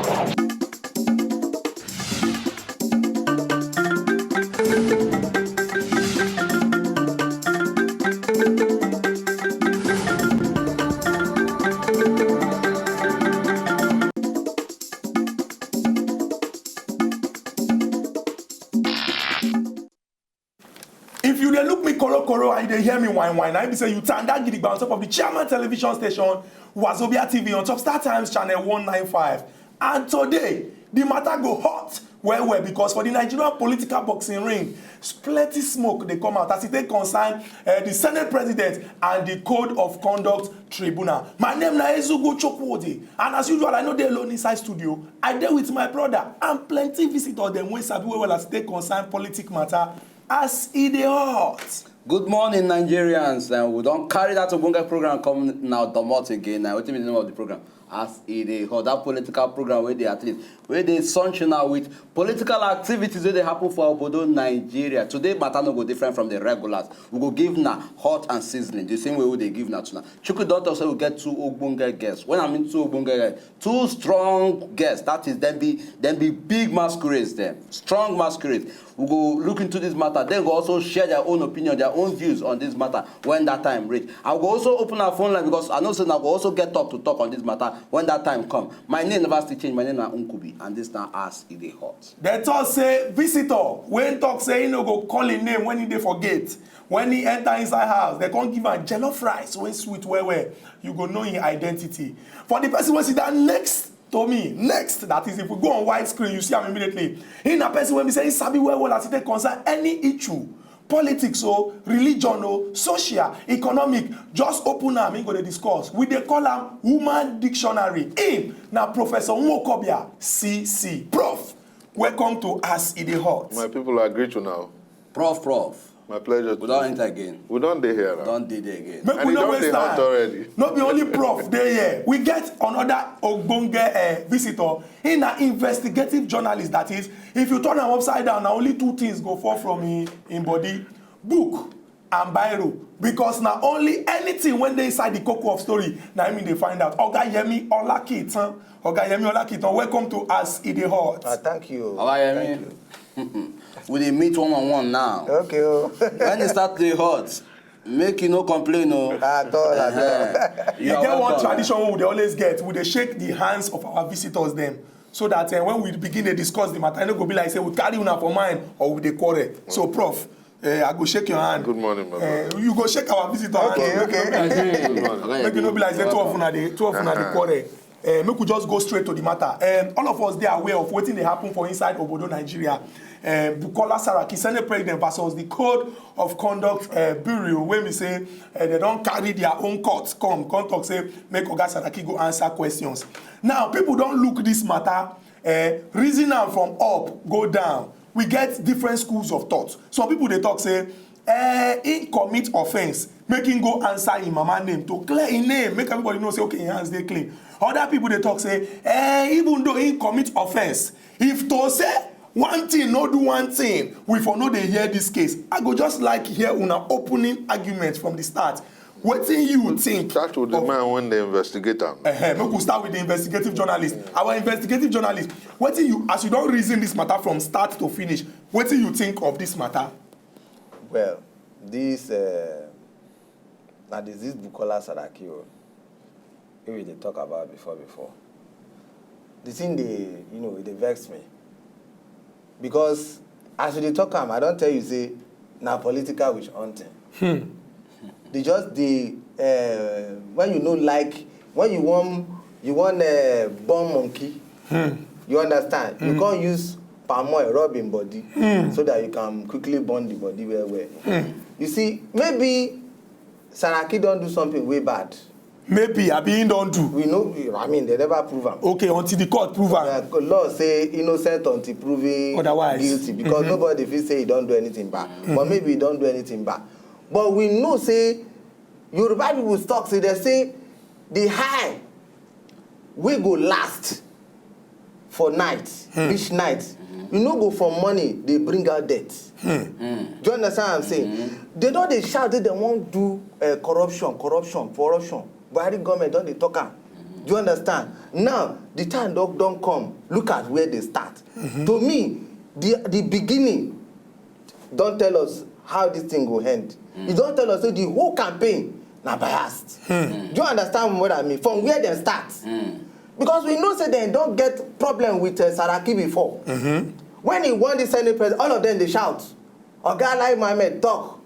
If you dey look me korokoro and you dey hear me whine, I be say you turn that gidigba on top of the chairman television station Wazobia TV on top Star Times channel 195. And today, the matter go hot well because for the Nigerian political boxing ring, plenty smoke they come out as it take concern the Senate President and the Code of Conduct Tribunal. My name na Ezugwu Chukwudi, and as usual, I know they alone inside studio. I dey with my brother and plenty visitors them wey sabi well as it take concern politics matter. As E Dey Hot. Good morning, Nigerians. We don't carry that Ogbonge program come now domot again. Now, what is the name of the program? As E Dey Hot. That political program where they at least where they sunshine now with political activities where they happen for Obodo, Nigeria. Today, matter no go different from the regulars. We go give now hot and sizzling the same way they give now tonight. Chukwudi doctor say we get two Ogbonge guests. When I mean two Ogbonge guests, two strong guests. That is them be big masquerades. Them strong masquerades. We go look into this matter. They go also share their own opinion, their own views on this matter when that time reach. I will also open our phone line because I know so I will also get up to talk on this matter when that time come. My name never still change. My name is Nkubi, and this now As E Dey Hot. They talk say visitor when talk say he no go call him name when he dey forget. When he enter inside house, they can't give am jollof rice when sweet well. You go know his identity. For the person who see that next. To me, next, that is if we go on wide screen, you see him immediately. In a person when we say sabi well as it concern any issue, politics or religion or social, economic, just open am and go to discourse. We dey call am woman dictionary. Him now Professor Nwaokobia, C.C.B. Prof, welcome to As E Dey Hot. My people are great to now. Prof. My pleasure. We don't enter again. We don't dey here now. Don't dey there again. Make we no waste time. Already. Not be only Prof dey here. We get another Ogbonge visitor. In an investigative journalist, that is, if you turn am upside down, now only two things go fall from in body: book and biro. Because now only anything when they inside the cocoa of story, now I mean they find out. Oga Yemi Olakitan. Oga Yemi Olakitan, welcome to As E Dey Hot. Thank you. Oga Yemi. We dey meet one-on-one now. Okay. When you start the hot, make you no complain. At all. You get one tradition we dey always get. We dey shake the hands of our visitors them. So that when we begin to discuss the matter, I no go be like say we carry una for mind or we dey quarrel. So Prof, I go shake your hand. Good morning, my brother. You go shake our visitor hand. Okay. Make you no be like say two of una dey quarrel. Make we just go straight to the matter. All of us dey aware of wetin dey happen for inside Obodo, Nigeria. Bukola Saraki, Senate President versus the Code of Conduct Bureau, when we say they don't carry their own courts, come talk say make Oga Saraki go answer questions. Now, people don't look this matter, reason am from up, go down. We get different schools of thought. Some people they talk say, he commit offense, make him go answer him mama name to clear his name, make everybody know say okay, his hands they clean. Other people they talk say, even though he commit offense, if to say one thing, no do one thing, we for no they hear this case. I go just like hear una opening argument from the start. What do you think? Start with the man when they investigate him. Make we start with the investigative journalist. Our investigative journalist, what do you, as you don't reason this matter from start to finish, what do you think of this matter? Well, this this Bukola Saraki, we they talk about before. The thing they vex me. Because as they talk I don't tell you say now political witch hunting. They just when you know like when you want bomb monkey, you understand? You can't use palm oil rubbing body so that you can quickly burn the body well. You see, maybe Saraki don't do something way bad. Maybe Abi don't do. We know, I mean, they never prove him. Okay, until the court prove him. Law say innocent until proven otherwise guilty. Because nobody will say he don't do anything bad. But maybe he don't do anything bad. But we know, say, Yoruba people talk, say, they say, the high will go last for night, each night. You know, go for money, they bring out debt. Do you understand what I'm saying? They don't they shout that they won't do corruption. Buhari government don't they talk am. Do you understand? Now, the time don't come. Look at where they start. To me, the beginning, don't tell us how this thing will end. You don't tell us so the whole campaign na biased. Do you understand what I mean? From where they start. Because we know say they don't get problem with Saraki before. When he won the Senate president, all of them they shout. Oga like Mohammed talk.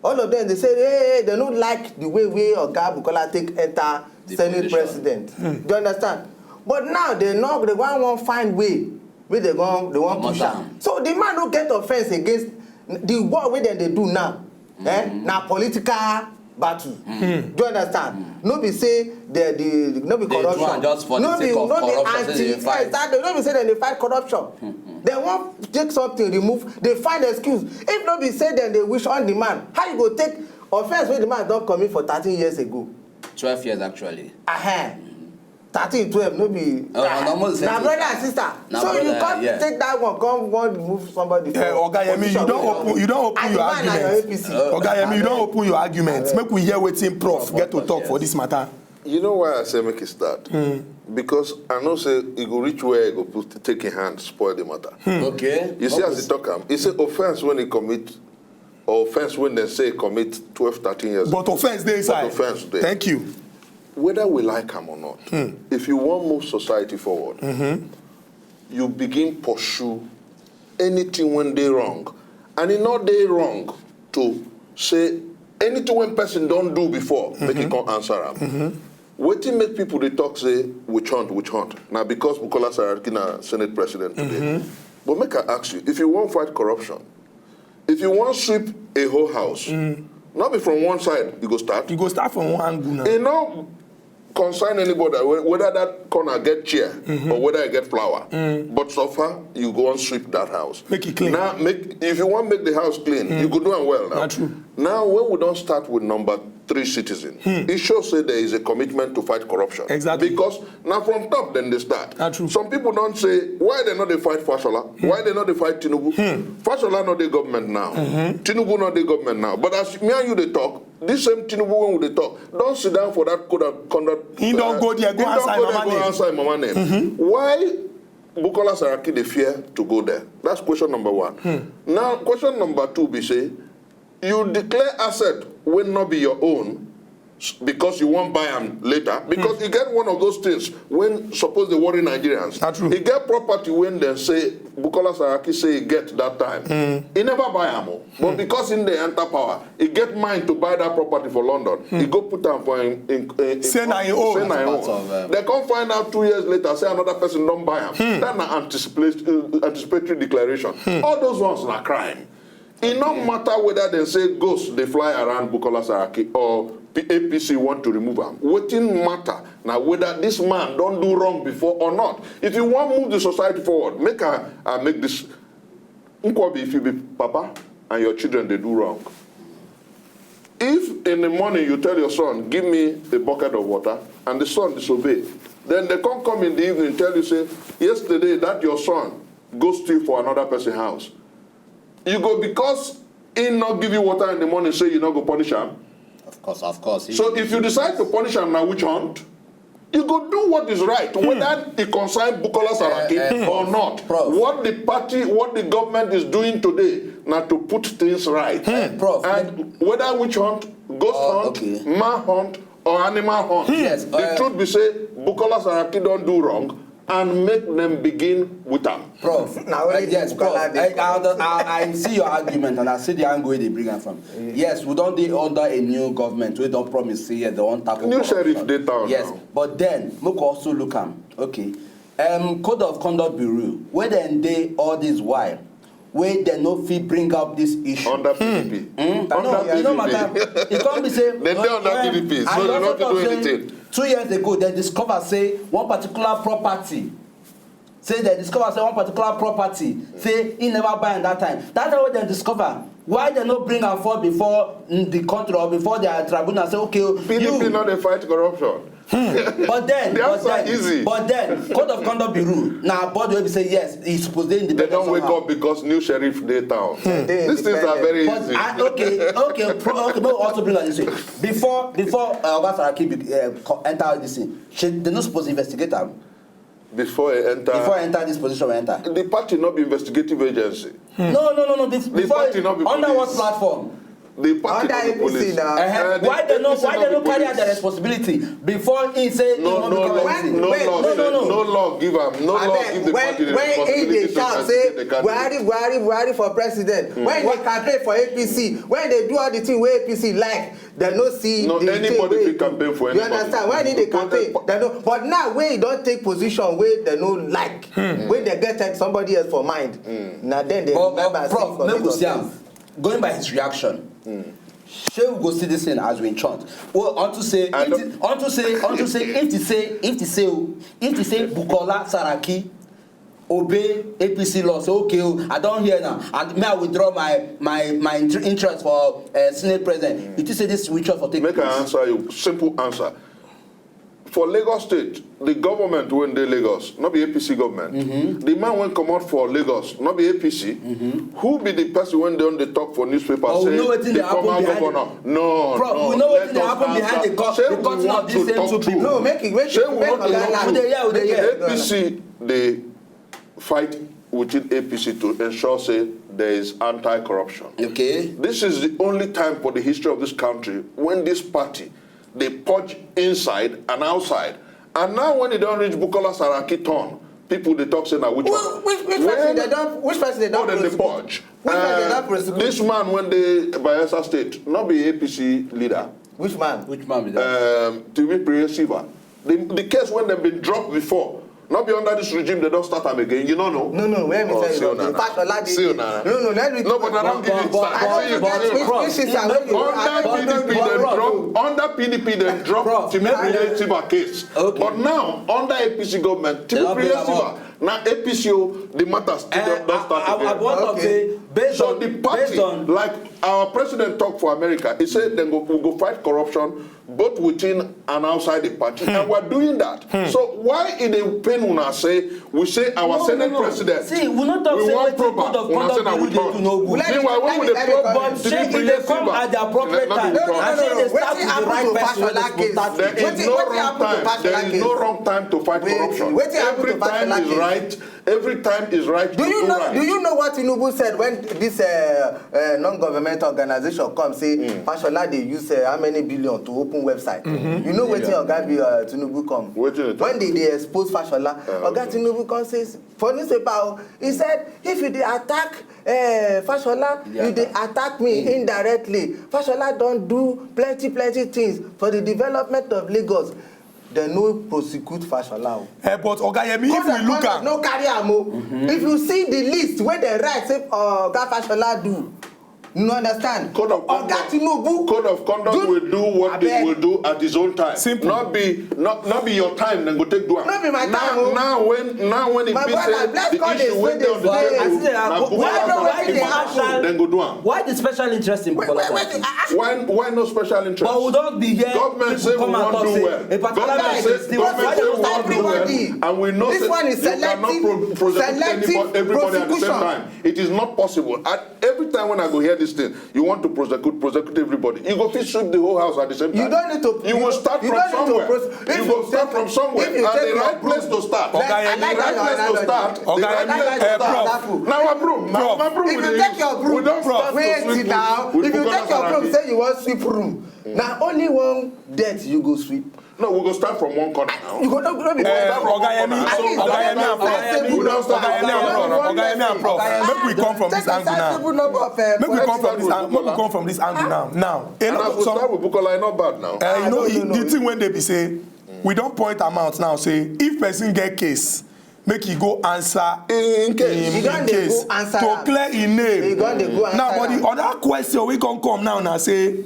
All of them they say, hey, they don't like the way Oga Bukola take enter the Senate president. Do you understand? But now they want find way where they want push am. So the man don't get offense against the war wey they do now. Now political battle. Do you understand? No be say no be corruption. No be anti. No be say they fight corruption. They want take something remove. They find excuse. If no be say then they wish on the man, how you go take offense when the man don't come in for 13 years ago? 12 years actually. 13, 12, no be. Now brother and sister. So you can't take that one, come remove somebody. Oga Yemi, you don't open your arguments. Oga Yemi, you don't open your arguments. Make we hear wetin Prof get to talk for this matter. You know why I say make it start? Because I know say he go reach where he go put take in hand spoil the matter. Okay. You see as he talk he say offense when he commit, or offense when they say commit 12, 13 years. But offense they inside. Offense there. Thank you. Whether we like him or not, if you want to move society forward, you begin pursue anything when they wrong. And it's not they wrong to say anything when person don't do before, make it come answer them. Waiting make people they talk say, which hunt. Now because Bukola Saraki na Senate president today. But make I ask you, if you want to fight corruption, if you want to sweep a whole house, not be from one side, you go start. You go start from one angle now. You know, concern anybody whether that corner get chair or whether I get flour. But so far, you go and sweep that house. Make it clean. Now, if you want to make the house clean, you go do it well now. Not true. Now, when we don't start with number 3 citizen, it shows that there is a commitment to fight corruption. Exactly. Because now from top, then they start. Not true. Some people don't say, why they not they fight Fashola? Why they not they fight Tinubu? Fashola not the government now. Tinubu not the government now. But as me and you they talk, this same Tinubu when they talk, don't sit down for that code of conduct. He don't go there, go answer mama name. Why Bukola Saraki they fear to go there? That's question number 1. Now, question number 2 be say, you declare asset will not be your own because you won't buy them later. Because you get one of those things when suppose they worry Nigerians. That's true. He get property when they say Bukola Saraki say he get that time. He never buy them. But because in the enter power, he get mind to buy that property for London. He go put them for say na him own. They come find out 2 years later, say another person don't buy them. That's an anticipatory declaration. All those ones are crime. It no matter whether they say ghosts they fly around Bukola Saraki or APC want to remove them. What didn't matter now whether this man don't do wrong before or not. If you want to move the society forward, make this. Nkubi, if you be papa and your children they do wrong. If in the morning you tell your son, give me a bucket of water, and the son disobey, then they come in the evening and tell you say, yesterday that your son go steal for another person's house. You go because he not give you water in the morning, say you not go punish him. Of course. So if you decide to punish him now, which hunt? You go do what is right, whether it concerns Bukola Saraki or not. Prof. What the party, what the government is doing today, now to put things right. Prof. And whether which hunt, ghost hunt, man hunt, or animal hunt. Yes. The truth be say, Bukola Saraki don't do wrong, and make them begin with them. Prof. Yes, Prof. I see your argument and I see the angle where they bring them from. Yes, we don't do under a new government. We don't promise say they won't tackle new sheriff data. Yes, now. But then we also look at Code of Conduct Bureau where then they all this while where they no fit bring up this issue under PDP. No matter. It can't be say they under PDP, so they not do anything. 2 years ago, they discovered say one particular property. Say they discover say one particular property. Say he never buy in that time. That's what they discover. Why they not bring am forward before the country or before their tribunal say okay. PDP not they fight corruption. But then, easy. Code of conduct be rule. Now, body will say yes, he's supposed to independent. They don't wake somehow. up because new sheriff day town. These things are very But easy. okay. We'll also bring that this way. Before Oga Saraki enter this thing, they're not supposed to investigate him. Before I enter this position, we enter. The party not be investigative agency. No. Before party not be under police. what platform? The party not be Under police. APC now. Why they not carry out police. the responsibility before he say No law give him. No law give the party the responsibility when they to shout investigate the say candidate. Buhari for president, when they campaign for APC, when they do all the thing where APC like, they no see No, the anybody thing fit campaign for you anybody. understand? When they campaign, they no. But now when you don't take position where they no like, when they get somebody else for mind, now then they remember. Prof, make we see am. Going by his reaction. Shall we go see this thing as we chant? Well, on to say if they say Bukola Saraki obey APC law, say okay, I don't hear now, and may I withdraw my interest for Senate president. It is say this switch off for take Make place. an answer you. Simple answer. For Lagos State, the government when they Lagos, not be APC government. The man when come out for Lagos, not be APC. Who be the person when they on the talk for newspaper say we know what the former governor? No. We know what happen behind the curtain of these same two people. No, make Say we want to talk Who they hear? APC, they fight within APC to ensure say there is anti-corruption. Okay. This is the only time for the history of this country when this party they purge inside and outside. And now when they don't reach Bukola Saraki turn, people they talk say now which one? Which person they don't then they purge. Which person they don't prosecute? This man when they Bayelsa State, not be APC leader. Which man? Which man be that? To be presido. The case when they've been dropped before. Not be under this regime, they don't start them again. You don't know? No, let me tell you. Let me. No, let me. No, but I don't give it. Under PDP, they drop to make presido case. But now, under APC government, to be presido. Now APC, the matter still don't start again. I want to say, based so on the party, like our president talked for America, he said then we'll go fight corruption both within and outside the party, and we're doing that. So why in the pain when I say we say our Senate president? See, we not talk say want code of conduct we do no good. Meanwhile, when we probe, but say if they come at the appropriate time, and say they start with the right person, there is no wrong time to fight corruption. Every time is right. Every time is right. Do you know what Tinubu said when this non-governmental organization come say Fashola they use how many billion to open website? You know what Oga Tinubu come when they expose Fashola. Oga Tinubu come says for newspaper he said if you dey attack Fashola you dey attack me indirectly. Fashola don do plenty things for the development of Lagos. They no prosecute Fashola. But Oga Yemi, if we look at no carry am o. If you see the list where they write say Oga Fashola do, you understand? Code of conduct will do what it will do at his own time. Simple. Not be your time. Then go take do. Not be my time. Now when it be say the issue when they on the table, then go do am. Why the special interest in Bukola? Why no special interest? But we don't be here. Government say we want do well. Government say we want do well, and we know this one is you cannot prosecute everybody at the same time. It is not possible. Every time when I go hear this thing, you want to prosecute everybody. You go fish sweep the whole house at the same time. You don't need to. You will start from somewhere. You will start from somewhere. And the right place to start. The right place to start. Now approve. If you take your broom, wait sit down. If you take your broom, say you want sweep room. Now only one debt you go sweep. No, we go start from one corner now. You go not be Oga Yemi and Prof. Make we come from this angle now. Make we come from this angle now. Now, and as we start with Bukola, not bad now. You know the thing when they be say, we don't point amount now. Say if person get case, make he go answer in case to clear his name. Now, but the other question we can come now say,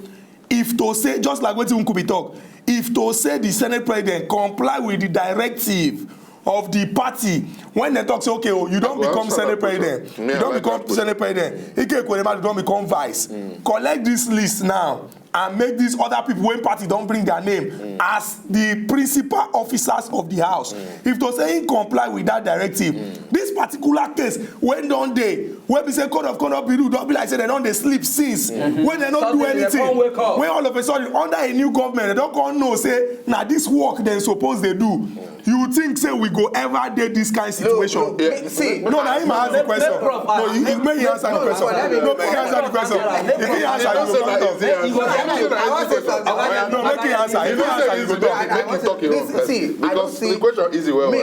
if to say just like what Nkubi talk. If to say the Senate president comply with the directive of the party, when they talk say, okay, you don't become Senate president, you don't become Senate president, you don't become vice. Collect this list now and make these other people when party don't bring their name as the principal officers of the house. If to say he comply with that directive, this particular case, when don't they, when we say code of conduct be do, don't be like say they don't they sleep since, when they don't do anything, when all of a sudden under a new government, they don't come know say, now this work they suppose they do. You would think say we go ever date this kind of situation? No, now him answer the question. No, you may answer the question. No, may answer the question. If he answer, you go talk. No, make him answer. If he answer, you go talk. Because the question is well. No.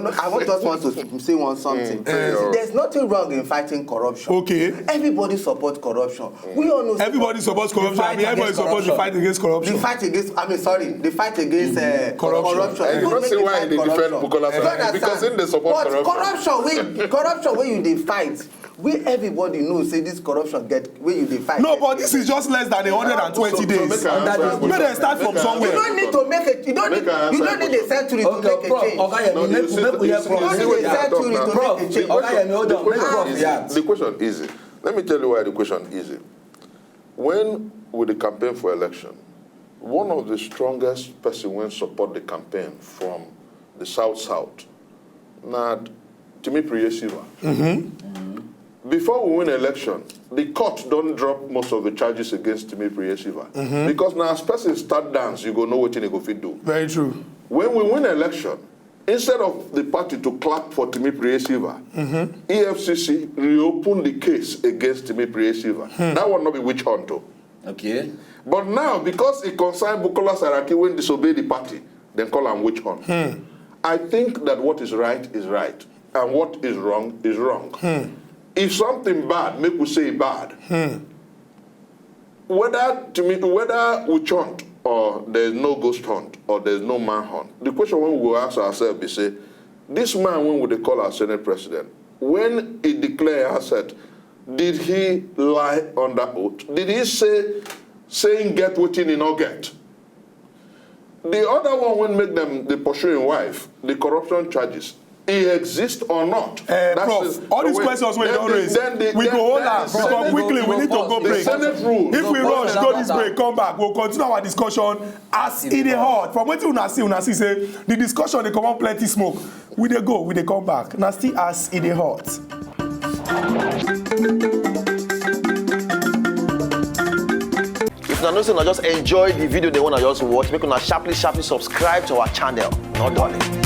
I just want to say something. There's nothing wrong in fighting corruption. Okay. Everybody supports corruption. We all know. Everybody supports corruption. I mean, everybody supports the fight against corruption. The fight against. The fight against corruption. I don't see why they defend Bukola Saraki because in the support corruption when you dey fight, we everybody knows say this corruption get when you dey fight. No, but this is just less than 120 days. May they start from somewhere. You don't need to make it. You don't need a century to make a change. Oga Yemi, make we hear Prof. You don't need a century to make a change. Oga Yemi, hold on. Make Prof react. The question is easy. Let me tell you why the question is easy. When with the campaign for election, one of the strongest person when support the campaign from the South, now Timi Priyesiva. Before we win election, the court don't drop most of the charges against Timi Priyesiva. Because now as person start dance, you go know what you go fit do. Very true. When we win election, instead of the party to clap for Timi Priyesiva, EFCC reopened the case against Timi Priyesiva. That will not be witch hunt. Okay. But now, because it concerned Bukola Saraki when disobey the party, then call him witch hunt. I think that what is right, and what is wrong, is wrong. If something bad, make we say bad. Whether witch hunt or there's no ghost hunt or there's no man hunt, the question when we will ask ourselves is say, this man, when would they call our Senate president, when he declared asset, did he lie under oath? Did he saying get what he did not get? The other one when make them the pursuing wife, the corruption charges, it exists or not? Prof, all these questions we don't raise, we go hold on, because quickly we need to go break. If we rush, go this break, come back, we'll continue our discussion as it dey hot. From what you see say, the discussion, they come on plenty smoke. We dey go, we dey come back. Now still as it dey hot. If you know, just enjoy the video they want to just watch, make una sharply subscribe to our channel. Not darling.